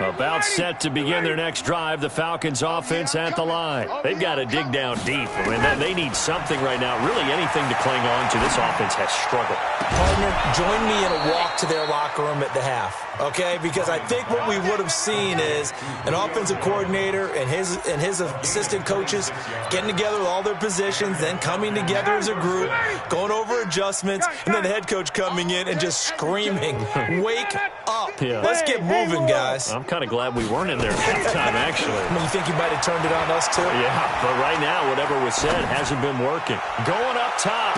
About set to begin their next drive, the Falcons offense at the line. They've got to dig down deep. I mean, they need something right now, really anything to cling on to. This offense has struggled. Partner, join me in a walk to their locker room at the half, okay? Because I think what we would have seen is an offensive coordinator and his assistant coaches getting together with all their positions, then coming together as a group, going over adjustments, and then the head coach coming in and just screaming, wake up. Yeah. Let's get moving, guys. I'm kind of glad we weren't in there at halftime, actually. I mean, you think you might have turned it on us, too? Yeah, but right now, whatever was said hasn't been working. Going up top.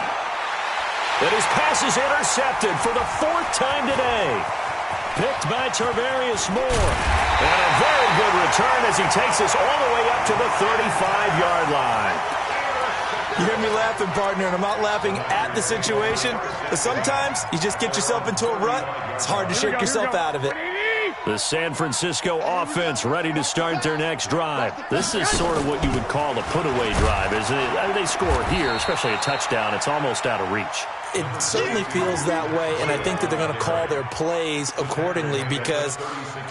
And his pass is intercepted for the 4th time today. Picked by Tarvarius Moore. And a very good return as he takes us all the way up to the 35-yard line. You hear me laughing, partner, and I'm not laughing at the situation, but sometimes you just get yourself into a rut. It's hard to shake yourself out of it. The San Francisco offense ready to start their next drive. This is sort of what you would call a put-away drive, isn't it? They score here, especially a touchdown. It's almost out of reach. It certainly feels that way, and I think that they're going to call their plays accordingly because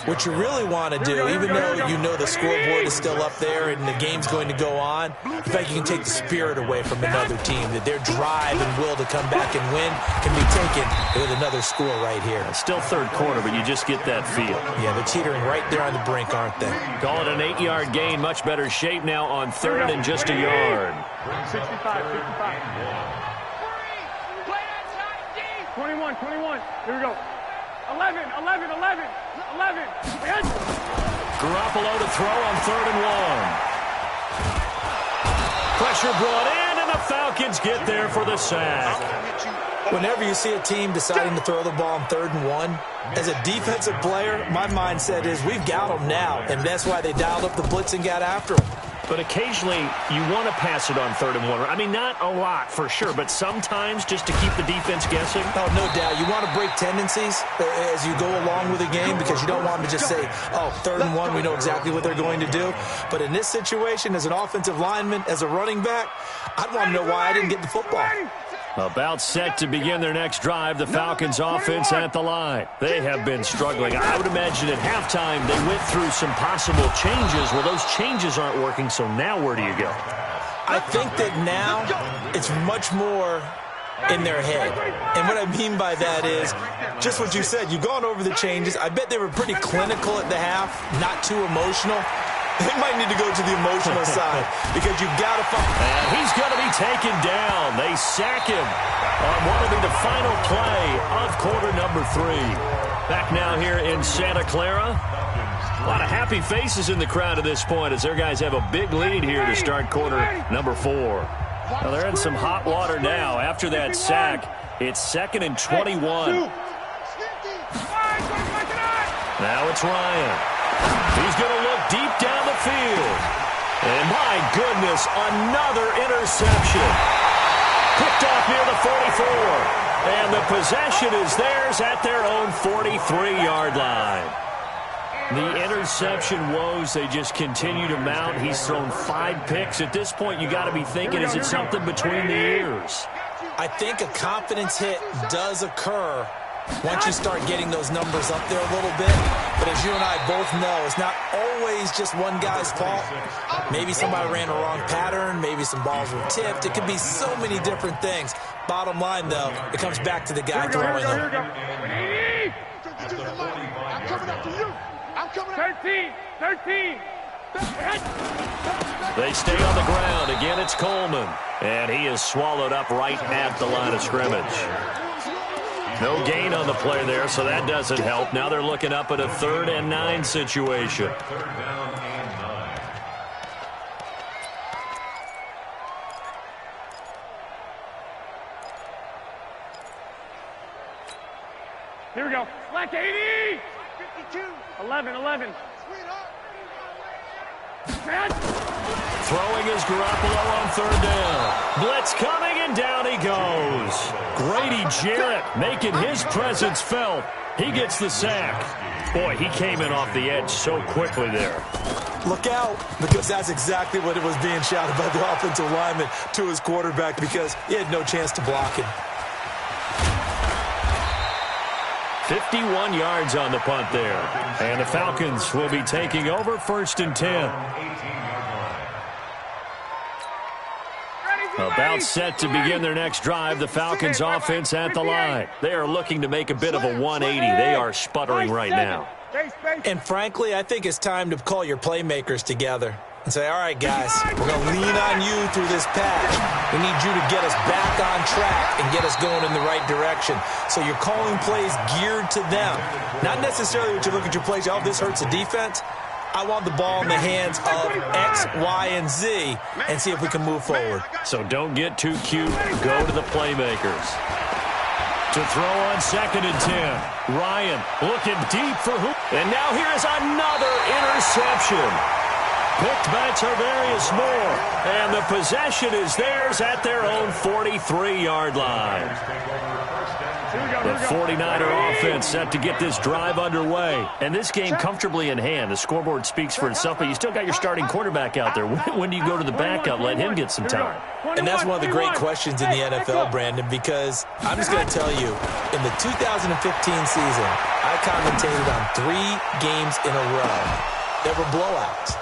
what you really want to do, even though you know the scoreboard is still up there and the game's going to go on, in fact, you can take the spirit away from another team, that their drive and will to come back and win can be taken with another score right here. It's still third quarter, but you just get that feel. Yeah, they're teetering right there on the brink, aren't they? Call it an 8-yard gain. Much better shape now on 3rd and just a yard. 65. 21. Here we go. 11. Garoppolo to throw on 3rd and 1. Pressure brought in, and the Falcons get there for the sack. Whenever you see a team deciding to throw the ball on 3rd and 1, as a defensive player, my mindset is we've got them now, and that's why they dialed up the blitz and got after them. But occasionally, you want to pass it on 3rd and 1. I mean, not a lot for sure, but sometimes just to keep the defense guessing. Oh, no doubt. You want to break tendencies as you go along with a game because you don't want them to just say, oh, 3rd and 1, we know exactly what they're going to do. But in this situation, as an offensive lineman, as a running back, I'd want to know why I didn't get the football. About set to begin their next drive, the Falcons offense at the line. They have been struggling. I would imagine at halftime they went through some possible changes. Well, those changes aren't working, so now where do you go? I think that now it's much more in their head. And what I mean by that is just what you said. You've gone over the changes. I bet they were pretty clinical at the half, not too emotional. They might need to go to the emotional side because you've got to find. And he's going to be taken down. They sack him on what will be the final play of quarter number 3. Back now here in Santa Clara. A lot of happy faces in the crowd at this point as their guys have a big lead here to start quarter number 4. Well, they're in some hot water now. After that sack, it's 2nd and 21. Now it's Ryan. He's going to look deep down the field. And my goodness, another interception. Picked off near the 44. And the possession is theirs at their own 43-yard line. The interception woes, they just continue to mount. He's thrown 5 picks. At this point, you got to be thinking, is it something between the ears? I think a confidence hit does occur once you start getting those numbers up there a little bit. But as you and I both know, it's not always just one guy's fault. Maybe somebody ran a wrong pattern. Maybe some balls were tipped. It could be so many different things. Bottom line, though, it comes back to the guy throwing them. 13. They stay on the ground. Again, it's Coleman. And he is swallowed up right at the line of scrimmage. No gain on the play there, so that doesn't help. Now they're looking up at a 3rd and 9 situation. Here we go. Black 80. 52. 11. Throwing is Garoppolo on 3rd down. Blitz coming, and down he goes. Grady Jarrett making his presence felt. He gets the sack. Boy, he came in off the edge so quickly there. Look out, because that's exactly what it was being shouted by the offensive lineman to his quarterback because he had no chance to block him. 51 yards on the punt there. And the Falcons will be taking over 1st and 10. About set to begin their next drive, the Falcons offense at the line. They are looking to make a bit of a 180. They are sputtering right now. And frankly, I think it's time to call your playmakers together and say, all right, guys, we're going to lean on you through this patch. We need you to get us back on track and get us going in the right direction. So you're calling plays geared to them. Not necessarily what you look at your plays, oh, this hurts the defense. I want the ball in the hands of X, Y, and Z and see if we can move forward. So don't get too cute. Go to the playmakers. To throw on 2nd and 10. Ryan looking deep for who? And now here is another interception. Picked by Tarvarius Moore. And the possession is theirs at their own 43-yard line. The 49er offense set to get this drive underway. And this game comfortably in hand. The scoreboard speaks for itself, but you still got your starting quarterback out there. When do you go to the backup? Let him get some time. And that's one of the great questions in the NFL, Brandon, because I'm just going to tell you, in the 2015 season, I commentated on 3 games in a row. There were blowouts.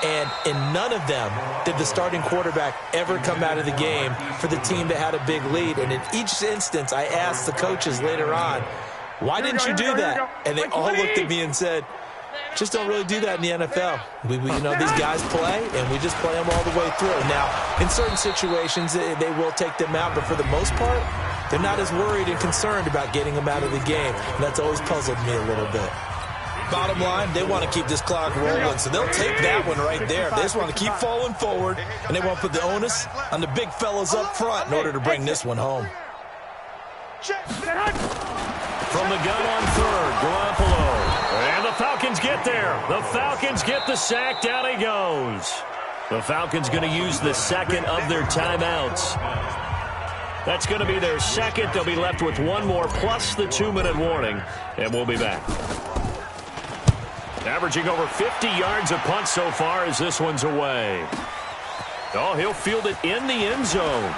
And in none of them did the starting quarterback ever come out of the game for the team that had a big lead. And in each instance, I asked the coaches later on, why didn't you do that? And they all looked at me and said, just don't really do that in the NFL. We you know, these guys play, and we just play them all the way through. Now, in certain situations, they will take them out, but for the most part, they're not as worried and concerned about getting them out of the game. And that's always puzzled me a little bit. Bottom line, they want to keep this clock rolling, so they'll take that one right there. They just want to keep falling forward, and they want to put the onus on the big fellas up front in order to bring this one home. From the gun on 3rd, Garoppolo. And the Falcons get there. The Falcons get the sack. Down he goes. The Falcons going to use the 2nd of their timeouts. That's going to be their 2nd. They'll be left with 1 more plus the 2-minute warning, and we'll be back. Averaging over 50 yards a punt so far as this one's away. Oh, he'll field it in the end zone.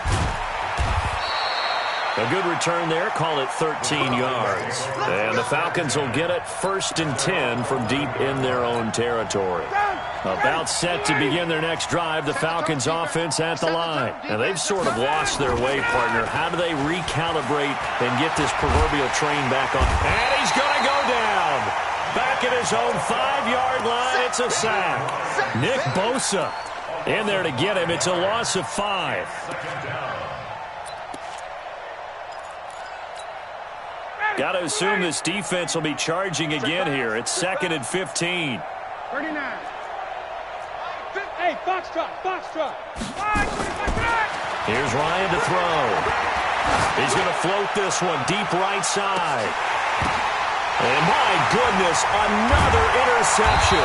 A good return there. Call it 13 yards. And the Falcons will get it 1st and 10 from deep in their own territory. About set to begin their next drive, the Falcons offense at the line. And they've sort of lost their way, partner. How do they recalibrate and get this proverbial train back on? And he's going to go down. Back at his own 5-yard line, it's a sack. Nick Bosa in there to get him. It's a loss of 5. Got to assume this defense will be charging again here. It's 2nd and 15. 39. Hey, Foxtrot. Here's Ryan to throw. He's going to float this one deep right side. And my goodness, another interception.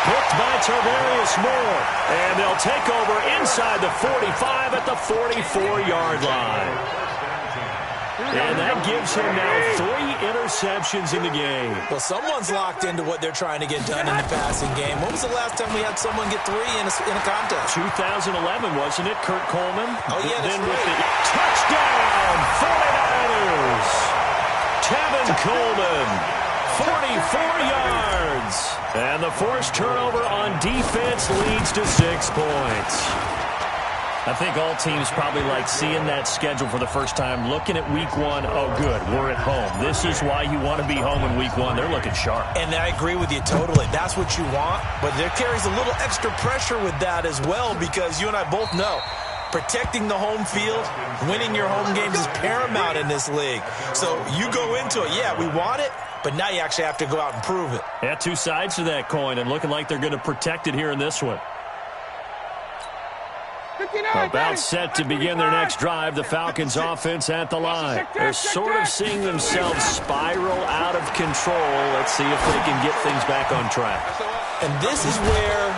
Picked by Tarvarius Moore. And they'll take over inside the 45 at the 44-yard line. And that gives him now 3 interceptions in the game. Well, someone's locked into what they're trying to get done in the passing game. When was the last time we had someone get 3 in a contest? 2011, wasn't it, Kurt Coleman? Oh, yeah, that's then right. With the touchdown, 49ers. Tevin Coleman, 44 yards. And the forced turnover on defense leads to 6 points. I think all teams probably like seeing that schedule for the first time, looking at week 1. Oh, good, we're at home. This is why you want to be home in week 1. They're looking sharp. And I agree with you totally. That's what you want. But there carries a little extra pressure with that as well, because you and I both know protecting the home field, winning your home games is paramount in this league. So you go into it, yeah, we want it, but now you actually have to go out and prove it. Yeah, 2 sides to that coin, and looking like they're going to protect it here in this one. About set to begin their next drive, the Falcons offense at the line. They're sort of seeing themselves spiral out of control. Let's see if they can get things back on track. And this is where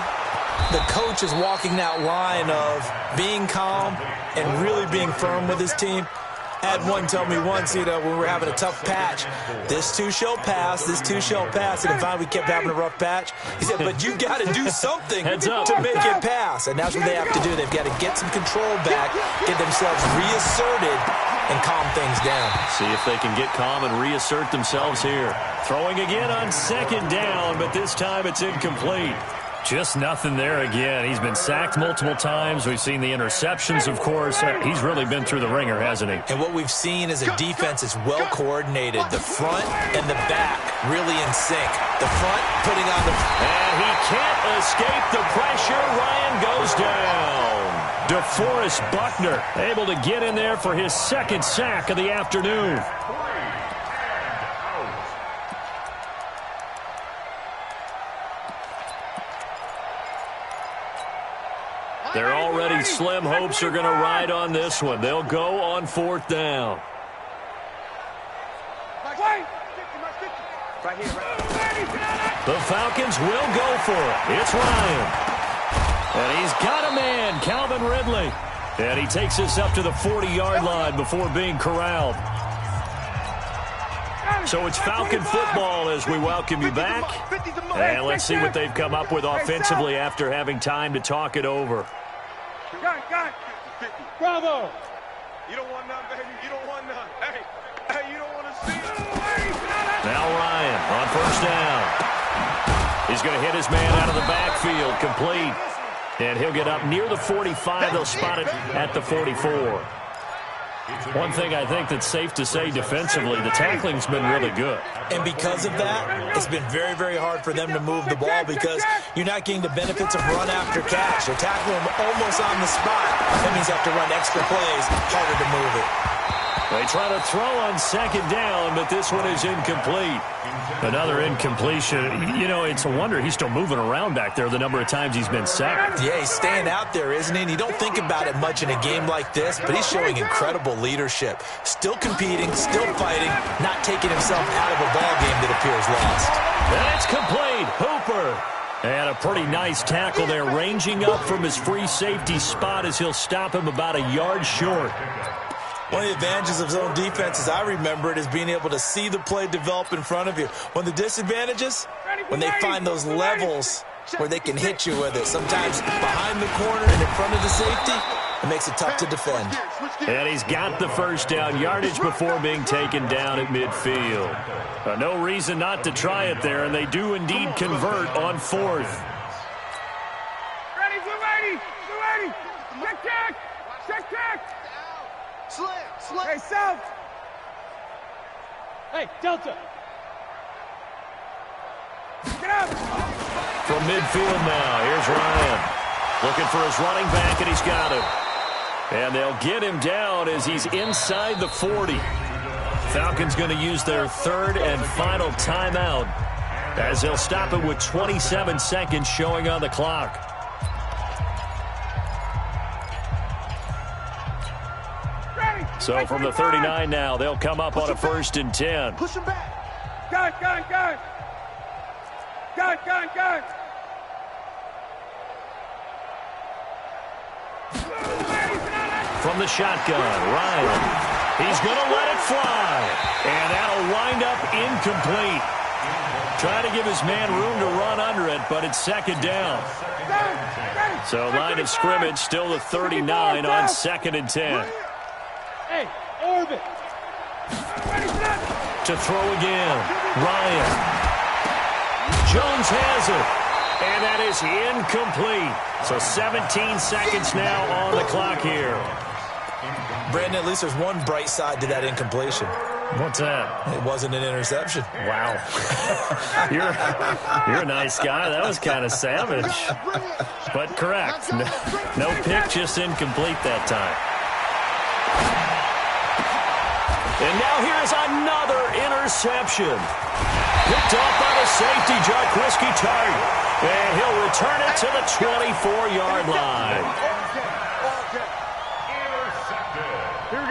the coach is walking that line of being calm and really being firm with his team. I had one tell me once, when we were having a tough patch, this too shall pass, this too shall pass. And finally we kept having a rough patch. He said, but you got to do something to make it pass. And that's what they have to do. They've got to get some control back, get themselves reasserted, and calm things down. See if they can get calm and reassert themselves here. Throwing again on second down, but this time it's incomplete. Just nothing there again. He's been sacked multiple times. We've seen the interceptions, of course. He's really been through the ringer, hasn't he? And what we've seen is a defense that's well coordinated. The front and the back really in sync. The front putting on the... And he can't escape the pressure. Ryan goes down. DeForest Buckner able to get in there for his second sack of the afternoon. Their already slim hopes are going to ride on this one. They'll go on fourth down. The Falcons will go for it. It's Ryan. And he's got a man, Calvin Ridley. And he takes us up to the 40-yard line before being corralled. So it's Falcon football as we welcome you back. And let's see what they've come up with offensively after having time to talk it over. Bravo! You don't want none, baby. You don't want none. Hey, you don't want to see it. Now Ryan on first down. He's going to hit his man out of the backfield, complete. And he'll get up near the 45. They'll spot it at the 44. One thing I think that's safe to say defensively, the tackling's been really good. And because of that, it's been very, very hard for them to move the ball because you're not getting the benefits of run after catch. They're tackling them almost on the spot. That means you have to run extra plays, harder to move it. They try to throw on second down, but this one is incomplete. Another incompletion. You know, it's a wonder he's still moving around back there the number of times he's been sacked. Yeah, he's staying out there, isn't he? And you don't think about it much in a game like this, but he's showing incredible leadership. Still competing, still fighting, not taking himself out of a ball game that appears lost. And it's complete. Hooper. And a pretty nice tackle there, ranging up from his free safety spot as he'll stop him about a yard short. One of the advantages of zone defense, as I remember it, is being able to see the play develop in front of you. One of the disadvantages, when they find those levels where they can hit you with it. Sometimes behind the corner and in front of the safety, it makes it tough to defend. And he's got the first down yardage before being taken down at midfield. No reason not to try it there, and they do indeed convert on fourth. Ready, we're ready. Check. Slam. Hey, South. Hey, Delta. Get up. From midfield now, here's Ryan. Looking for his running back, and he's got him. And they'll get him down as he's inside the 40. Falcons going to use their third and final timeout as they'll stop it with 27 seconds showing on the clock. So from the 39 now, they'll come up on a 1st and 10. Push him back. Gun. From the shotgun, Ryan. He's going to let it fly. And that'll wind up incomplete. Trying to give his man room to run under it, but it's second down. So line of scrimmage still the 39 on 2nd and 10. Hey, orbit. To throw again, Ryan. Jones has it, and that is incomplete. So 17 seconds now on the clock here. Brandon, at least there's one bright side to that incompletion. What's that? It wasn't an interception. Wow. You're a nice guy. That was kind of savage. But correct. No pick, just incomplete that time. And now here's another interception. Picked off by the safety, Jarquiski Tart. And he'll return it to the 24-yard line.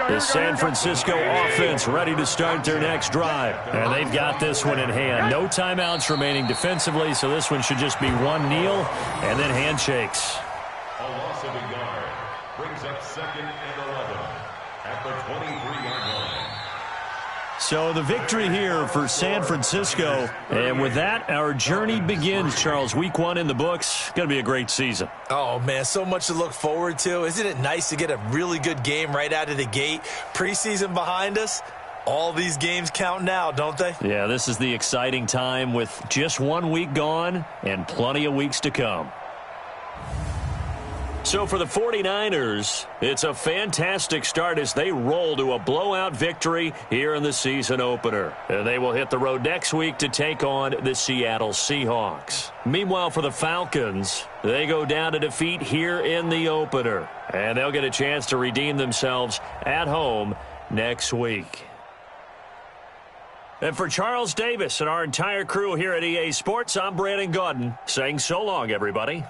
The San Francisco offense ready to start their next drive. And they've got this one in hand. No timeouts remaining defensively, so this one should just be one kneel and then handshakes. A loss of a yard brings up 2nd and 11 at the 23-yard line. So the victory here for San Francisco. And with that, our journey begins, Charles. Week 1 in the books. Going to be a great season. Oh, man, so much to look forward to. Isn't it nice to get a really good game right out of the gate? Preseason behind us. All these games count now, don't they? Yeah, this is the exciting time with just 1 week gone and plenty of weeks to come. So for the 49ers, it's a fantastic start as they roll to a blowout victory here in the season opener. And they will hit the road next week to take on the Seattle Seahawks. Meanwhile, for the Falcons, they go down to defeat here in the opener. And they'll get a chance to redeem themselves at home next week. And for Charles Davis and our entire crew here at EA Sports, I'm Brandon Gaudin saying so long, everybody.